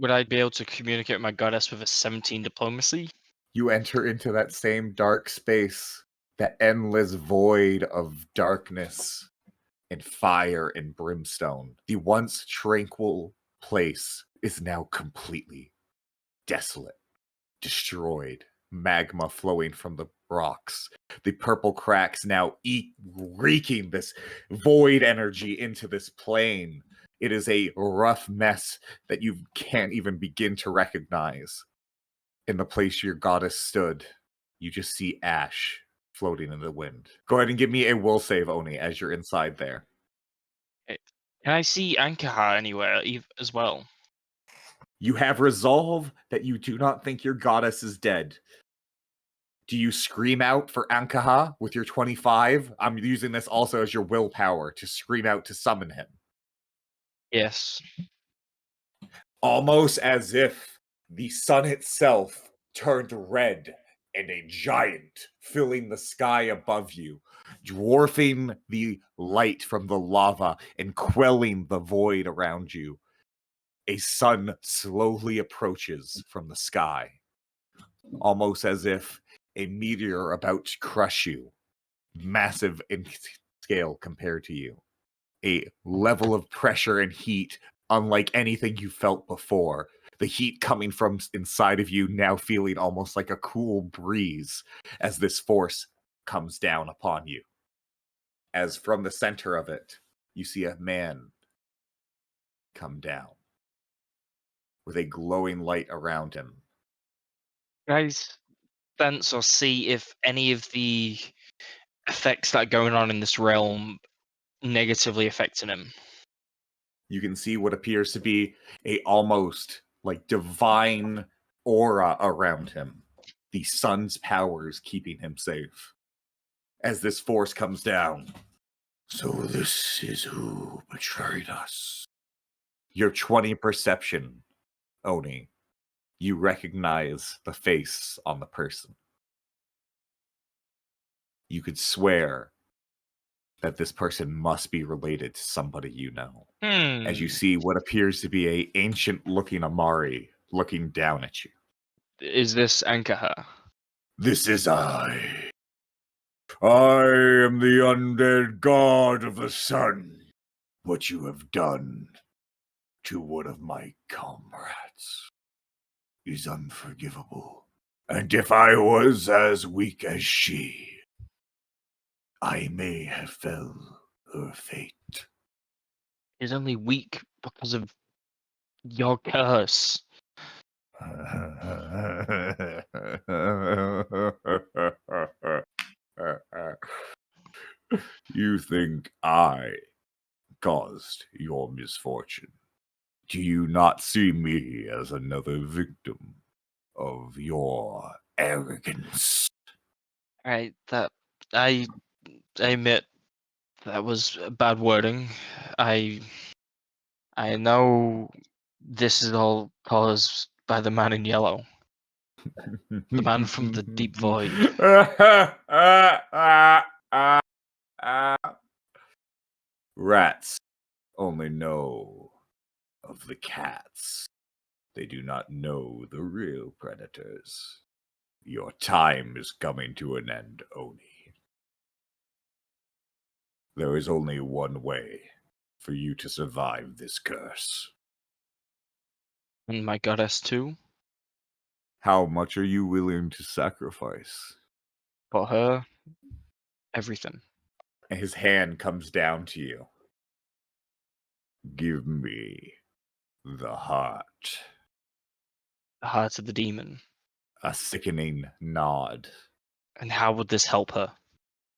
would I be able to communicate with my goddess with a 17 diplomacy? You enter into that same dark space, that endless void of darkness and fire and brimstone. The once tranquil place is now completely desolate, destroyed. Magma flowing from the rocks. The purple cracks now reeking this void energy into this plane. It is a rough mess that you can't even begin to recognize. In the place your goddess stood, you just see ash floating in the wind. Go ahead and give me a will save, Oni, as you're inside there. Can I see Ankaha anywhere as well? You have resolve that you do not think your goddess is dead. Do you scream out for Ankaha with your 25? I'm using this also as your willpower to scream out to summon him. Yes. Almost as if the sun itself turned red and a giant filling the sky above you, dwarfing the light from the lava and quelling the void around you. A sun slowly approaches from the sky, almost as if a meteor about to crush you, massive in scale compared to you. A level of pressure and heat unlike anything you felt before. The heat coming from inside of you now feeling almost like a cool breeze as this force comes down upon you. As from the center of it, you see a man come down with a glowing light around him. Guys, sense or see if any of the effects that are going on in this realm negatively affecting him. You can see what appears to be a almost like divine aura around him. The sun's powers keeping him safe. As this force comes down. So this is who betrayed us. Your 20 perception, Oni. You recognize the face on the person. You could swear that this person must be related to somebody you know. As you see what appears to be a ancient-looking Amari looking down at you. Is this Ankaha? This is I. I am the undead god of the sun. What you have done to one of my comrades is unforgivable. And if I was as weak as she, I may have fell her fate. He's only weak because of your curse. You think I caused your misfortune? Do you not see me as another victim of your arrogance? Right, that I admit that was bad wording. I know this is all caused by the man in yellow. The man from the deep void. Rats only know of the cats. They do not know the real predators. Your time is coming to an end, Oni. There is only one way for you to survive this curse. And my goddess too. How much are you willing to sacrifice? For her, everything. And his hand comes down to you. Give me the heart. The heart of the demon. A sickening nod. And how would this help her?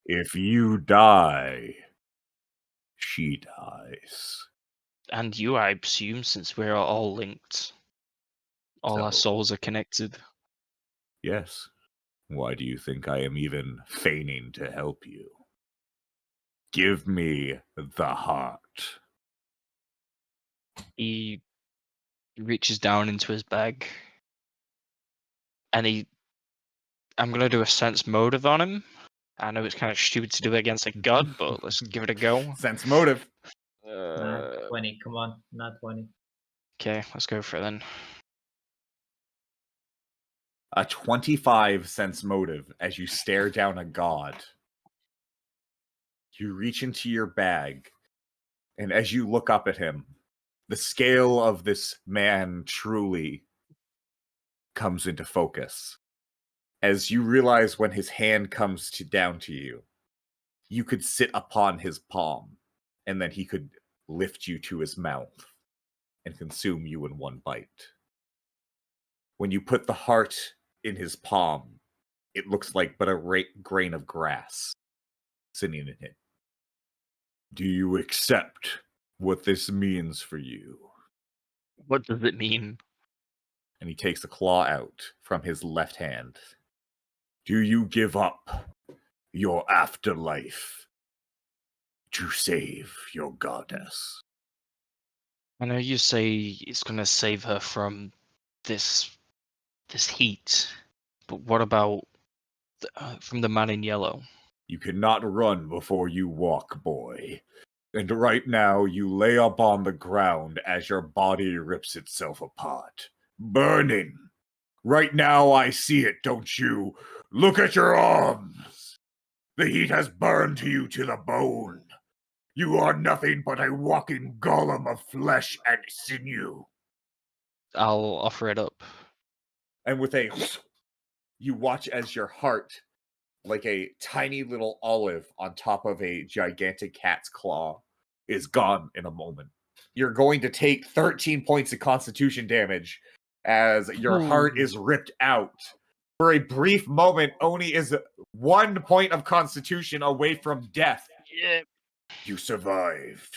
If you die, she dies. And you, I assume, since we're all linked. All our souls are connected. Yes. Why do you think I am even feigning to help you? Give me the heart. He reaches down into his bag. And I'm going to do a sense motive on him. I know it's kind of stupid to do it against a god, but let's give it a go. Sense motive. Not 20, come on, not 20. Okay, let's go for it then. A 25 sense motive as you stare down a god. You reach into your bag, and as you look up at him, the scale of this man truly comes into focus. As you realize when his hand comes down to you, you could sit upon his palm, and then he could lift you to his mouth and consume you in one bite. When you put the heart in his palm, it looks like but a grain of grass sitting in it. Do you accept what this means for you? What does it mean? And he takes a claw out from his left hand. Do you give up your afterlife to save your goddess? I know you say it's going to save her from this heat, but what about from the man in yellow? You cannot run before you walk, boy. And right now you lay up on the ground as your body rips itself apart. Burning. Right now I see it, don't you? Look at your arms. The heat has burned you to the bone. You are nothing but a walking golem of flesh and sinew. I'll offer it up. And with a... you watch as your heart, like a tiny little olive on top of a gigantic cat's claw, is gone in a moment. You're going to take 13 points of constitution damage as your heart is ripped out. For a brief moment, Oni is 1 point of constitution away from death. Yeah. You survived.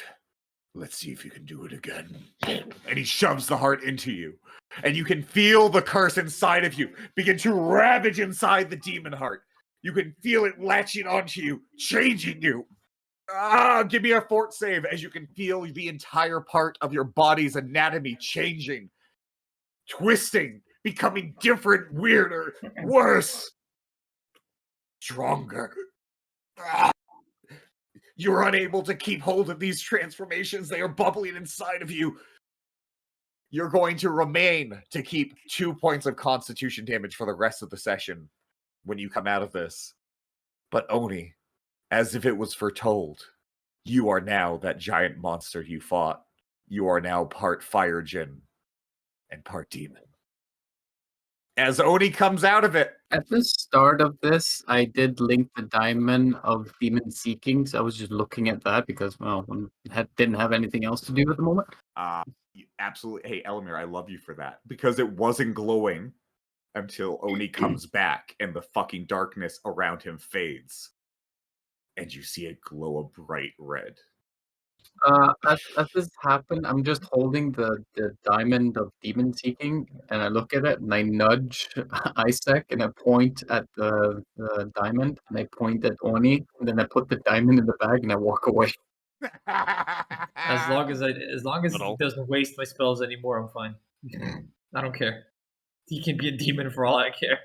Let's see if you can do it again. And he shoves the heart into you. And you can feel the curse inside of you begin to ravage inside the demon heart. You can feel it latching onto you, changing you. Give me a fort save as you can feel the entire part of your body's anatomy changing, twisting, becoming different, weirder, worse, stronger. You're unable to keep hold of these transformations. They are bubbling inside of you. You're going to remain to keep 2 points of constitution damage for the rest of the session when you come out of this. But Oni, as if it was foretold, you are now that giant monster you fought. You are now part fire djinn and part demon. As Oni comes out of it. At the start of this, I did link the diamond of demon seeking, so I was just looking at that because, well, didn't have anything else to do at the moment. Absolutely. Hey, Elamir, I love you for that. Because it wasn't glowing until Oni comes back and the fucking darkness around him fades. And you see it glow a bright red. As this happened, I'm just holding the diamond of demon seeking, and I look at it, and I nudge Isaac, and I point at the diamond, and I point at Oni, and then I put the diamond in the bag, and I walk away. As long as he doesn't waste my spells anymore, I'm fine. I don't care. He can be a demon for all I care.